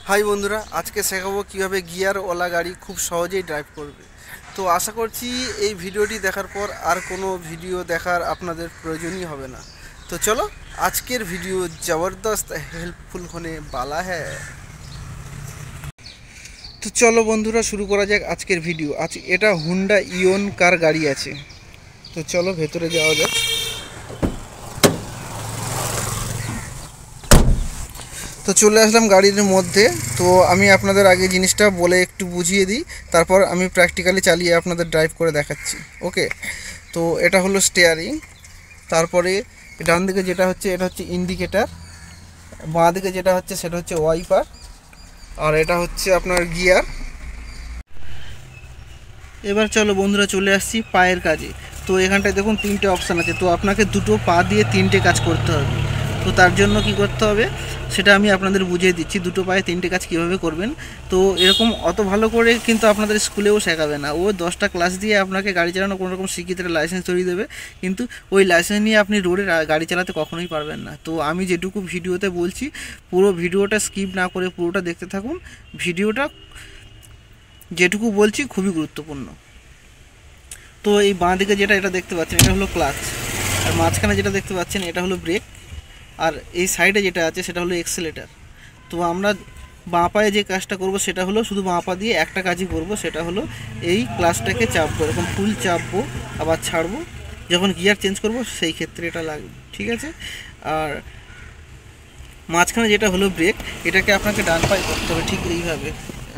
High বন্ধুরা, আজকে শেখাবো কীভাবে গিয়ারওয়ালা গাড়ি খুব সহজেই ড্রাইভ করবে। তো আশা করছি এই ভিডিওটি দেখার পর আর কোনো ভিডিও দেখার আপনাদের প্রয়োজনই হবে না। তো চলো, আজকের ভিডিও জবরদস্ত হেল্পফুল হনে বালা হ্যায়। তো চলো বন্ধুরা, শুরু করা যাক আজকের ভিডিও। এটা হুন্ডা ইয়ন কার গাড়ি আছে। তো চলো ভেতরে যাওয়া যাক। তো চলে আসলাম গাড়ির মধ্যে। তো আমি আপনাদের আগে জিনিসটা বলে একটু বুঝিয়ে দিই, তারপর আমি প্র্যাকটিক্যালি চালিয়ে আপনাদের ড্রাইভ করে দেখাচ্ছি। ওকে, তো এটা হলো স্টিয়ারিং। তারপরে ডান দিকে যেটা হচ্ছে এটা হচ্ছে ইন্ডিকেটার, বাঁ দিকে যেটা হচ্ছে সেটা হচ্ছে ওয়াইপার, আর এটা হচ্ছে আপনার গিয়ার। এবার চলো বন্ধুরা, চলে আসছি পায়ের কাজে। তো এখানটায় দেখুন তিনটে অপশান আছে। তো আপনাকে দুটো পা দিয়ে তিনটে কাজ করতে হবে। তো তার জন্য কি করতে হবে সেটা আমি আপনাদের বুঝিয়ে দিচ্ছি, দুটো পায়ে তিনটে কাজ কীভাবে করবেন। তো এরকম অত ভালো করে কিন্তু আপনাদের স্কুলেও শেখাবে না। ও 10টা ক্লাস দিয়ে আপনাকে গাড়ি চালানো কোনো রকম শিক্ষিতের লাইসেন্স তৈরি দেবে, কিন্তু ওই লাইসেন্স নিয়ে আপনি রোডে গাড়ি চালাতে কখনোই পারবেন না। তো আমি যেটুকু ভিডিওতে বলছি, পুরো ভিডিওটা স্কিপ না করে পুরোটা দেখতে থাকুন। ভিডিওটা যেটুকু বলছি খুবই গুরুত্বপূর্ণ। তো এই বাঁ দিকে যেটা এটা দেখতে পাচ্ছেন এটা হলো ক্লাচ, আর মাঝখানে যেটা দেখতে পাচ্ছেন এটা হলো ব্রেক, আর এই সাইডে যেটা আছে সেটা হলো এক্সেলেটার। তো আমরা বাঁ পায়ে যে কাজটা করব সেটা হলো শুধু বাঁ পা দিয়ে একটা কাজই করব, সেটা হলো এই ক্লাচটাকে চাপবো, এরকম ফুল চাপবো, আবার ছাড়বো। যখন গিয়ার চেঞ্জ করব সেই ক্ষেত্রে এটা লাগবে, ঠিক আছে। আর মাঝখানে যেটা হলো ব্রেক, এটাকে আপনাকে ডান পায়ে করতে হবে ঠিক এইভাবে।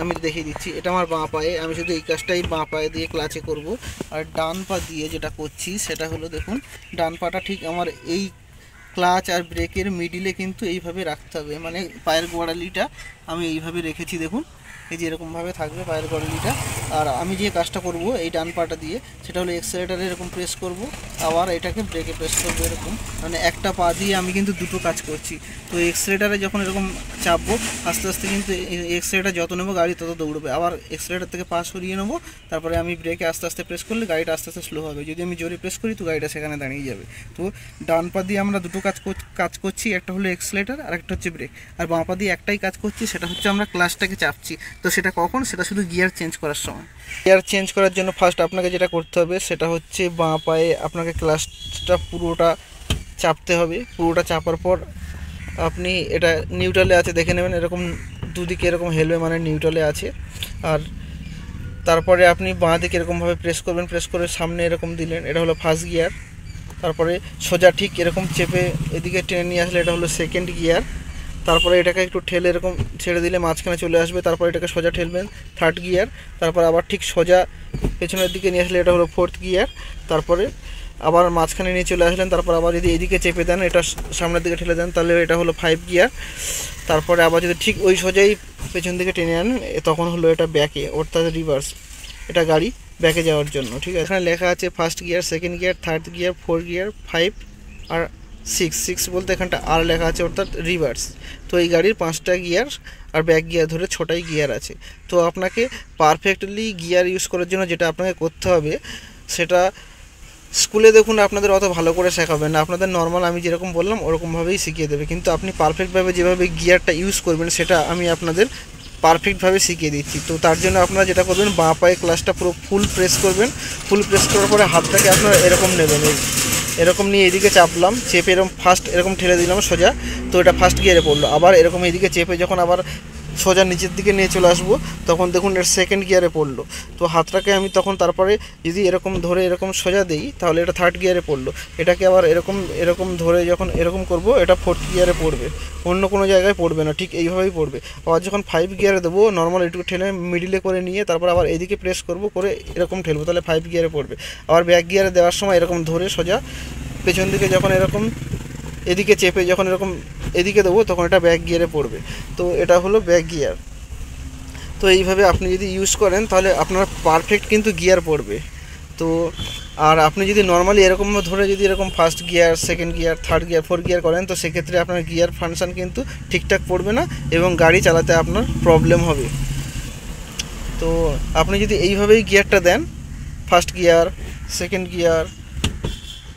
আমি দেখিয়ে দিচ্ছি, এটা আমার বাঁ পায়ে, আমি শুধু এই কাজটাই বাঁ পায়ে দিয়ে ক্লাচে করব। আর ডান পা দিয়ে যেটা করছি সেটা হলো দেখুন, ডান পাটা ঠিক আমার এই ক্লাচ আর ব্রেকের মিডিলে কিন্তু এইভাবে রাখতে হবে, মানে পায়ের গোড়ালিটা আমি এইভাবে রেখেছি দেখুন, এই যে এরকমভাবে থাকবে পায়ের গোড়ালিটা। আর আমি যে কাজটা করব এই ডান পাটা দিয়ে সেটা হলো এক্সেলেটারে এরকম প্রেস করব, আবার এটাকে ব্রেকে প্রেস করবো এরকম, মানে একটা পা দিয়ে আমি কিন্তু দুটো কাজ করছি। তো এক্সেলেটারে যখন এরকম চাপবো আস্তে আস্তে কিন্তু এক্সেলেটার যত নেবো গাড়ি তত দৌড়বে, আবার এক্সেলেটার থেকে পা সরিয়ে নেবো, তারপরে আমি ব্রেকে আস্তে আস্তে প্রেস করলে গাড়িটা আস্তে আস্তে স্লো হবে। যদি আমি জোরে প্রেস করি তো গাড়িটা সেখানে দাঁড়িয়ে যাবে। তো ডান পা দিয়ে আমরা দুটো কাজ করছি, একটা হলো এক্সেলেটার আর একটা হচ্ছে ব্রেক। আর বাঁ পা দিয়ে একটাই কাজ করছি, সেটা হচ্ছে আমরা ক্লাচটাকে চাপছি। তো সেটা কখন? সেটা শুধু গিয়ার চেঞ্জ করার সময়। গিয়ার চেঞ্জ করার জন্য ফার্স্ট আপনাকে যেটা করতে হবে সেটা হচ্ছে বাঁ পায়ে আপনাকে ক্লাচটা পুরোটা চাপতে হবে। পুরোটা চাপার পর আপনি এটা নিউট্রালে আছে দেখে নেবেন, এরকম দুদিকে এরকম হেলবে, মানে নিউট্রালে আছে। আর তারপরে আপনি বাঁ দিকে এরকমভাবে প্রেস করবেন, প্রেস করে সামনে এরকম দিলেন, এটা হলো ফার্স্ট গিয়ার। তারপরে সোজা ঠিক এরকম চেপে এদিকে টেনে নিয়ে আসলে এটা হলো সেকেন্ড গিয়ার। তারপরে এটাকে একটু ঠেলে এরকম ছেড়ে দিলে মাঝখানে চলে আসবে, তারপরে এটাকে সোজা ঠেলবেন, থার্ড গিয়ার। তারপর আবার ঠিক সোজা পেছনের দিকে নিয়ে আসলে এটা হলো ফোর্থ গিয়ার। তারপরে আবার মাঝখানে নিয়ে চলে আসলেন, তারপর আবার যদি এদিকে চেপে দেন, এটা সামনের দিকে ঠেলে দেন, তাহলে এটা হলো ফাইভ গিয়ার। তারপরে আবার যদি ঠিক ওই সোজাই পেছন দিকে টেনে আনেন, তখন হলো এটা ব্যাকে, অর্থাৎ রিভার্স, এটা গাড়ি ব্যাকে যাওয়ার জন্য, ঠিক আছে। এখানে লেখা আছে first gear, second gear, third gear, fourth gear, five আর সিক্স। সিক্স বলতে এখানটা আর লেখা আছে, অর্থাৎ রিভার্স। তো এই গাড়ির 5টা গিয়ার আর ব্যাক গিয়ার ধরে 6টাই গিয়ার আছে। তো আপনাকে পারফেক্টলি গিয়ার ইউজ করার জন্য যেটা আপনাকে করতে হবে সেটা স্কুলে দেখুন আপনাদের অত ভালো করে শেখাবে না, আপনাদের নর্মাল আমি যেরকম বললাম ওরকমভাবেই শিখিয়ে দেবে, কিন্তু আপনি পারফেক্টভাবে যেভাবে গিয়ারটা ইউজ করবেন সেটা আমি আপনাদের পারফেক্টভাবে শিখিয়ে দিচ্ছি। তো তার জন্য আপনারা যেটা করবেন, বাঁ পায়ে ক্লাচটা পুরো ফুল প্রেস করবেন। ফুল প্রেস করার পরে হাতটাকে আপনারা এরকম নেবেন, এরকম নিয়ে এদিকে চাপলাম, চেপে এরকম ফার্স্ট এরকম ঠেলে দিলাম সোজা, তো এটা ফার্স্ট গিয়ারে পড়লো। আবার এরকম এদিকে চেপে যখন আবার সোজা নিচের দিকে নিয়ে চলে আসবো, তখন দেখুন এর সেকেন্ড গিয়ারে পড়লো। তো হাতটাকে আমি তখন তারপরে যদি এরকম ধরে এরকম সোজা দিই, তাহলে এটা থার্ড গিয়ারে পড়লো। এটাকে আবার এরকম এরকম ধরে যখন এরকম করব, এটা ফোর্থ গিয়ারে পড়বে, অন্য কোনো জায়গায় পড়বে না, ঠিক এইভাবেই পড়বে। আবার যখন ফাইভ গিয়ারে দেবো, নর্মাল এটুকু ঠেলে মিডিলে করে নিয়ে তারপর আবার এদিকে প্রেস করব, করে এরকম ঠেলবো, তাহলে ফাইভ গিয়ারে পড়বে। আবার ব্যাক গিয়ারে দেওয়ার সময় এরকম ধরে সোজা পেছন দিকে যখন এরকম এদিকে চেপে যখন এরকম এদিকে দেবো, তখন এটা ব্যাক গিয়ারে পড়বে। তো এটা হলো ব্যাক গিয়ার। তো এইভাবে আপনি যদি ইউজ করেন তাহলে আপনার পারফেক্ট কিন্তু গিয়ার পড়বে। তো আর আপনি যদি নর্মালি এরকম ধরে যদি এরকম first gear, second gear, third gear, fourth gear করেন, তো সেক্ষেত্রে আপনার গিয়ার ফাংশন কিন্তু ঠিকঠাক পড়বে না এবং গাড়ি চালাতে আপনার প্রবলেম হবে। তো আপনি যদি এইভাবেই গিয়ারটা দেন, first gear, second gear,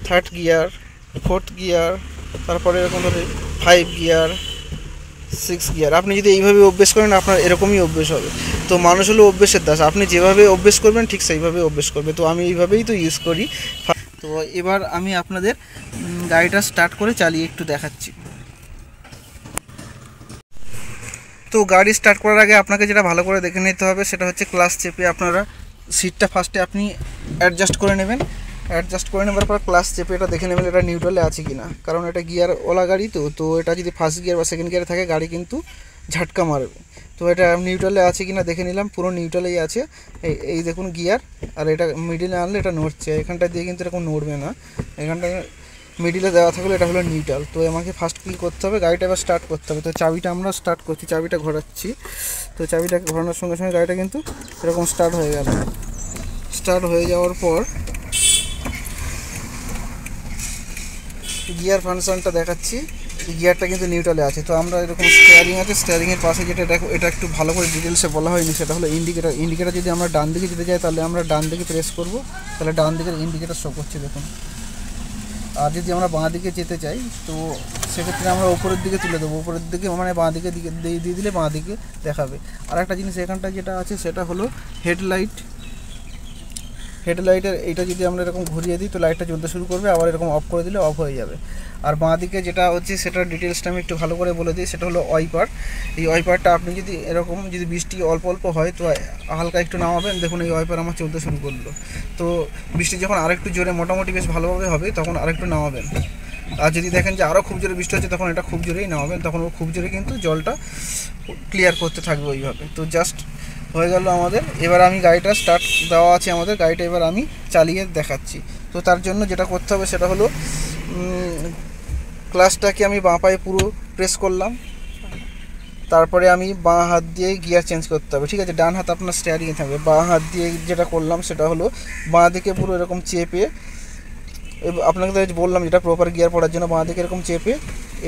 third gear, fourth gear, তারপরে এরকম ধরে ফাইভ গিয়ার, 6 গিয়ার। আপনি যদি এইভাবে অভ্যেস করেন আপনার এরকমই অভ্যেস হবে। তো মানুষ হলো অভ্যেসের দাস, আপনি যেভাবে অভ্যেস করবেন ঠিক সেইভাবে অভ্যেস করবে। তো আমি এইভাবেই তো ইউজ করি। তো এবার আমি আপনাদের গাড়িটা স্টার্ট করে চালিয়ে একটু দেখাচ্ছি। তো গাড়ি স্টার্ট করার আগে আপনাকে যেটা ভালো করে দেখে নিতে হবে সেটা হচ্ছে ক্লাচ চেপে আপনারা সিটটা ফার্স্টে আপনি অ্যাডজাস্ট করে নেবেন। অ্যাডজাস্ট করে নেবার পর ক্লাচ চেপে এটা দেখে নেবেন এটা নিউট্রালে আছে কি না, কারণ এটা গিয়ারওয়ালা গাড়ি। তো এটা যদি ফার্স্ট গিয়ার বা সেকেন্ড গিয়ারে থাকে গাড়ি কিন্তু ঝাটকা মারবে। তো এটা নিউট্রালে আছে কি না দেখে নিলাম, পুরো নিউট্রালেই আছে। এই দেখুন গিয়ার, আর এটা মিডিলে আনলে এটা নড়ছে, এখানটা দিয়ে কিন্তু এরকম নড়বে না, এখানটা মিডিলে দেওয়া থাকলে এটা হলো নিউট্রাল। তো আমাকে ফার্স্ট কী করতে হবে, গাড়িটা এবার স্টার্ট করতে হবে। তো চাবিটা আমরা স্টার্ট করছি, চাবিটা ঘোরাচ্ছি। তো চাবিটা ঘোরানোর সঙ্গে সঙ্গে গাড়িটা কিন্তু এরকম স্টার্ট হয়ে গেল। স্টার্ট হয়ে যাওয়ার পর গিয়ার ফাংশনটা দেখাচ্ছি, গিয়ারটা কিন্তু নিউট্রালে আছে। তো আমরা এরকম স্টিয়ারিং আছে, স্টিয়ারিংয়ের পাশে যেটা দেখো এটা একটু ভালো করে ডিটেলসে বলা হয়নি, সেটা হলো ইন্ডিকেটার। ইন্ডিকেটার যদি আমরা ডান দিকে যেতে যাই তাহলে আমরা ডান দিকে প্রেস করব, তাহলে ডান দিকের ইন্ডিকেটার শো করছে দেখুন। আর যদি আমরা বাঁ দিকে যেতে চাই তো সেক্ষেত্রে আমরা উপরের দিকে তুলে দেবো, উপরের দিকে মানে বাঁ দিকে দিয়ে দিলে বাঁ দিকে দেখাবে। আর একটা জিনিস এখানটা যেটা আছে সেটা হলো হেডলাইটের এইটা যদি আমরা এরকম ঘুরিয়ে দিই তো লাইটটা জ্বলতে শুরু করবে, আবার এরকম অফ করে দিলে অফ হয়ে যাবে। আর বাঁ দিকে যেটা হচ্ছে সেটার ডিটেলসটা আমি একটু ভালো করে বলে দিই, সেটা হলো ওয়াইপার। এই ওয়াইপারটা আপনি যদি এরকম যদি বৃষ্টি অল্প অল্প হয় তো হালকা একটু নামাবেন, দেখুন এই ওয়াইপার আমার চলতে শুরু করলো। তো বৃষ্টি যখন আরেকটু জোরে মোটামুটি বেশ ভালোভাবে হবে তখন আরেকটু নামাবেন। আর যদি দেখেন যে আরও খুব জোরে বৃষ্টি হচ্ছে তখন এটা খুব জোরেই নামাবেন, তখন ও খুব জোরে কিন্তু জলটা ক্লিয়ার করতে থাকবে ওইভাবে। তো জাস্ট হয়ে গেল আমাদের। এবার আমি গাড়িটা স্টার্ট দেওয়া আছে আমাদের, গাড়িটা এবার আমি চালিয়ে দেখাচ্ছি। তো তার জন্য যেটা করতে হবে সেটা হলো ক্লাচটাকে আমি বাঁ পায়ে পুরো প্রেস করলাম, তারপরে আমি বাঁ হাত দিয়ে গিয়ার চেঞ্জ করতে হবে, ঠিক আছে। ডান হাত আপনার স্টিয়ারিংয়ে থাকবে। বাঁ হাত দিয়ে যেটা করলাম সেটা হলো বাঁ দিকে পুরো এরকম চেপে, আপনাকে তো বললাম যেটা প্রপার গিয়ার পড়ার জন্য বাঁ দিকে এরকম চেপে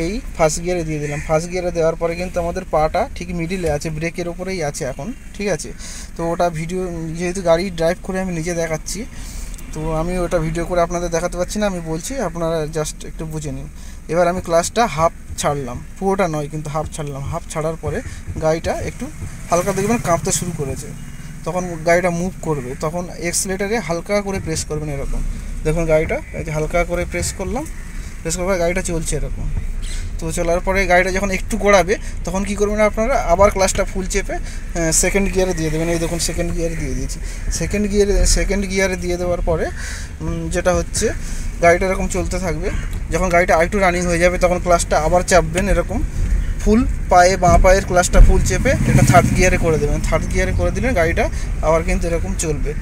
এই ফার্স্ট গিয়ারে দিয়ে দিলাম। ফার্স্ট গিয়ারে দেওয়ার পরে কিন্তু আমাদের পাটা ঠিক মিডিলে আছে, ব্রেকের ওপরেই আছে এখন, ঠিক আছে। তো ওটা ভিডিও যেহেতু গাড়ি ড্রাইভ করে আমি নিজে দেখাচ্ছি, তো আমি ওটা ভিডিও করে আপনাদের দেখাতে পারছি না, আমি বলছি আপনারা জাস্ট একটু বুঝে নিন। এবার আমি ক্লাচটা হাফ ছাড়লাম, পুরোটা নয় কিন্তু হাফ ছাড়লাম। হাফ ছাড়ার পরে গাড়িটা একটু হালকা দেখবেন কাঁপতে শুরু করেছে, তখন গাড়িটা মুভ করবে, তখন এক্সিলারেটারে হালকা করে প্রেস করবেন এরকম। দেখুন গাড়িটা এই যে হালকা করে প্রেস করলাম, প্রেস করার পরে গাড়িটা চলছে এরকম। তো চলার পরে গাড়িটা যখন একটু গড়াবে তখন কী করবেন আপনারা, আবার ক্লাচটা ফুল চেপে সেকেন্ড গিয়ারে দিয়ে দেবেন। এই দেখুন সেকেন্ড গিয়ারে দিয়ে দিয়েছি। সেকেন্ড গিয়ারে দিয়ে দেওয়ার পরে যেটা হচ্ছে গাড়িটা এরকম চলতে থাকবে। যখন গাড়িটা আরেকটু রানিং হয়ে যাবে তখন ক্লাচটা আবার চাপবেন এরকম, ফুল পায়ে বাঁ পায়ের ক্লাচটা ফুল চেপে এটা থার্ড গিয়ারে করে দেবেন। থার্ড গিয়ারে করে দিলে গাড়িটা আবার কিন্তু এরকম চলবে।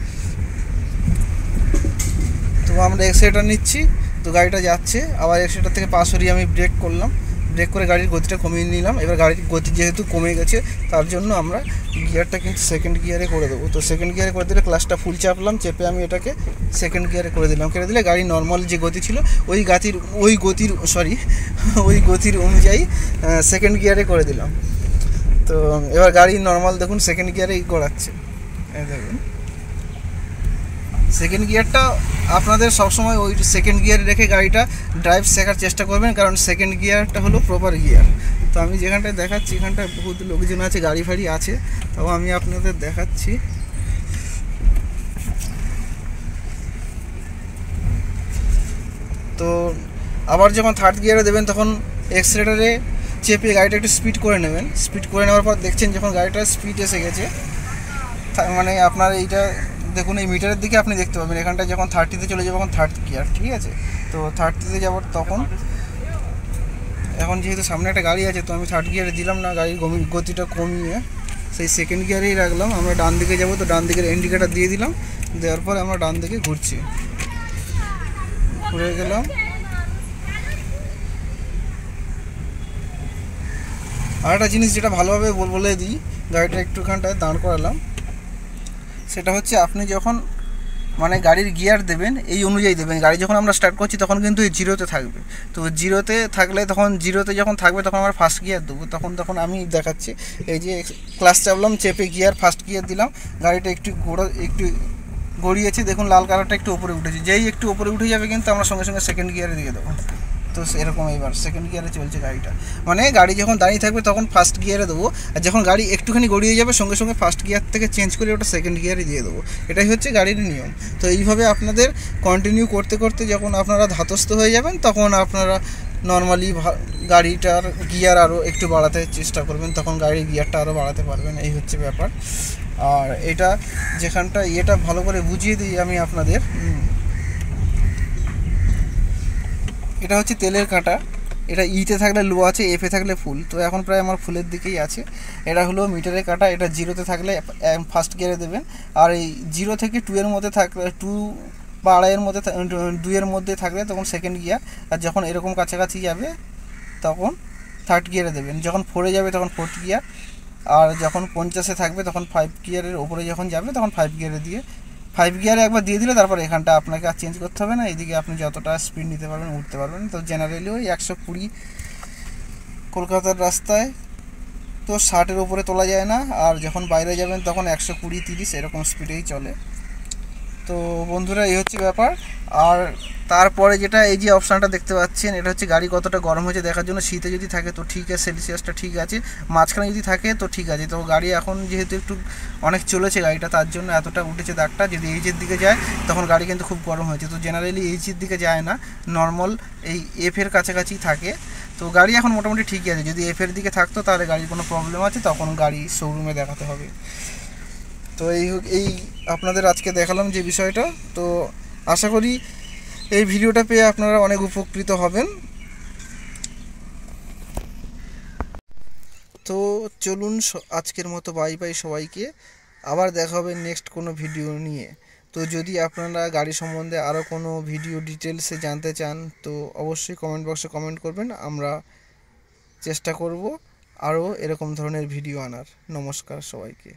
তো আমরা এক্সিলেটার নিচ্ছি, তো গাড়িটা যাচ্ছে, আবার এক্সিলেটার থেকে পা সরিয়ে আমি ব্রেক করলাম, ব্রেক করে গাড়ির গতিটা কমিয়ে নিলাম। এবার গাড়ির গতি যেহেতু কমে গেছে তার জন্য আমরা গিয়ারটা কিন্তু সেকেন্ড গিয়ারে করে দেবো। তো সেকেন্ড গিয়ারে করে দিলে ক্লাচটা ফুল চাপলাম, চেপে আমি এটাকে সেকেন্ড গিয়ারে করে দিলাম। করে দিলে গাড়ি নর্মাল যে গতি ছিল ওই গতির অনুযায়ী সেকেন্ড গিয়ারে করে দিলাম। তো এবার গাড়ি নর্মাল দেখুন সেকেন্ড গিয়ারেই গড়াচ্ছে, এই দেখুন। সেকেন্ড গিয়ারটা আপনাদের সবসময় ওই সেকেন্ড গিয়ারে রেখে গাড়িটা ড্রাইভ শেখার চেষ্টা করবেন, কারণ সেকেন্ড গিয়ারটা হলো প্রপার গিয়ার। তো আমি যেখানটায় দেখাচ্ছি এখানটায় বহুত লোকজন আছে, গাড়ি ফাড়ি আছে, তাও আমি আপনাদের দেখাচ্ছি। তো আবার যখন থার্ড গিয়ারে দেবেন তখন এক্সিলারেটরে চেপে গাড়িটা একটু স্পিড করে নেবেন। স্পিড করে নেওয়ার পর দেখছেন যখন গাড়িটার স্পিড এসে গেছে, মানে আপনার এইটা দেখুন এই মিটারের দিকে আপনি দেখতে পাবেন এখানটা যখন 30-তে চলে যাবে তখন থার্ড গিয়ার, ঠিক আছে। তো 30-তে যাবার তখন এখন যেহেতু সামনে একটা গাড়ি আছে তো আমি থার্ড গিয়ারে দিলাম না, গাড়ির গতিটা কমিয়ে সেই সেকেন্ড গিয়ারেই রাখলাম। আমরা ডান দিকে যাব, তো ডান দিকের ইন্ডিকেটার দিয়ে দিলাম, দেওয়ার পরে আমরা ডান দিকে ঘুরছি, ঘুরে গেলাম। আর একটা জিনিস যেটা ভালোভাবে বলে দিই, গাড়িটা একটুখানটায় দাঁড় করালাম, সেটা হচ্ছে আপনি যখন মানে গাড়ির গিয়ার দেবেন এই অনুযায়ী দেবেন। গাড়ি যখন আমরা স্টার্ট করছি তখন কিন্তু এই জিরোতে থাকবে। তো জিরোতে থাকলে তখন জিরোতে যখন থাকবে তখন আমরা ফার্স্ট গিয়ার দেবো, তখন আমি দেখাচ্ছি। এই যে ক্লাচ চাপলাম, চেপে গিয়ার ফার্স্ট গিয়ার দিলাম, গাড়িটা একটু গড়িয়েছে, দেখুন লাল কালারটা একটু উপরে উঠেছে। যেই একটু উপরে উঠে যাবে কিন্তু আমরা সঙ্গে সঙ্গে সেকেন্ড গিয়ারে দিয়ে দেবো। তো তো এরকম এবার সেকেন্ড গিয়ারে চলছে গাড়িটা, মানে গাড়ি যখন দাঁড়িয়ে থাকবে তখন ফার্স্ট গিয়ারে দেবো, আর যখন গাড়ি একটুখানি গড়িয়ে যাবে সঙ্গে সঙ্গে ফার্স্ট গিয়ার থেকে চেঞ্জ করে ওটা সেকেন্ড গিয়ারে দিয়ে দেবো। এটাই হচ্ছে গাড়ির নিয়ম। তো এইভাবে আপনাদের কন্টিনিউ করতে করতে যখন আপনারা ধাতস্থ হয়ে যাবেন তখন আপনারা নর্মালি গাড়িটার গিয়ার আরও একটু বাড়াতে চেষ্টা করবেন, তখন গাড়ির গিয়ারটা আরও বাড়াতে পারবেন। এই হচ্ছে ব্যাপার। আর এটা যেখানটা ইয়েটা ভালো করে বুঝিয়ে দিই আমি আপনাদের, এটা হচ্ছে তেলের কাঁটা। এটা ইতে থাকলে লো আছে, এফে থাকলে ফুল, তো এখন প্রায় আমার ফুলের দিকেই আছে। এটা হলো মিটারের কাঁটা, এটা জিরোতে থাকলে ফার্স্ট গিয়ারে দেবেন, আর এই 0 থেকে 2 এর মধ্যে থাকলে 2 বা 2.5-এর মধ্যে 2-এর মধ্যে থাকলে তখন সেকেন্ড গিয়ার, আর যখন এরকম কাছাকাছি যাবে তখন থার্ড গিয়ারে দেবেন, যখন 4-এ যাবে তখন ফোর্থ গিয়ার, আর যখন 50-এ থাকবে তখন 5 গিয়ারের ওপরে যখন যাবে তখন 5 গিয়ারে দিয়ে 5 গিয়ারে একবার দিয়ে দিলে তারপর এখানটা আপনাকে আর চেঞ্জ করতে হবে না, এদিকে আপনি যতটা স্পিড নিতে পারবেন উঠতে পারবেন। তো জেনারেলি ওই 120 কলকাতার রাস্তায় তো 60-এর ওপরে তোলা যায় না, আর যখন বাইরে যাবেন তখন 120-30 এরকম স্পিডেই চলে। তো বন্ধুরা এই হচ্ছে ব্যাপার। আর তারপরে যেটা এই যে অপশানটা দেখতে পাচ্ছেন, এটা হচ্ছে গাড়ি কতটা গরম হয়েছে দেখার জন্য। শীতে যদি থাকে তো ঠিক আছে, সেলসিয়াসটা ঠিক আছে, মাঝখানে যদি থাকে তো ঠিক আছে। তো গাড়ি এখন যেহেতু একটু অনেক চলেছে গাড়িটা, তার জন্য এতটা উঠেছে দাগটা। যদি এইচের দিকে যায় তখন গাড়ি কিন্তু খুব গরম হয়েছে। তো জেনারেলি এইচের দিকে যায় না, নর্মাল এই এফের কাছাকাছি থাকে। তো গাড়ি এখন মোটামুটি ঠিকই আছে। যদি এফের দিকে থাকতো তাহলে গাড়ির কোনো প্রবলেম আছে, তখন গাড়ি শোরুমে দেখাতে হবে। তো এই আপনাদের আজকে দেখালাম যে বিষয়টা। তো আশা করি এই ভিডিওটা পেয়ে আপনারা অনেক উপকৃত হবেন। তো চলুন আজকের মতো বাই বাই সবাইকে, আবার দেখা হবে নেক্সট কোনো ভিডিও নিয়ে। তো যদি আপনারা গাড়ি সম্বন্ধে আরও কোনো ভিডিও ডিটেলসে জানতে চান তো অবশ্যই কমেন্ট বক্সে কমেন্ট করবেন, আমরা চেষ্টা করব আরও এরকম ধরনের ভিডিও আনার। নমস্কার সবাইকে।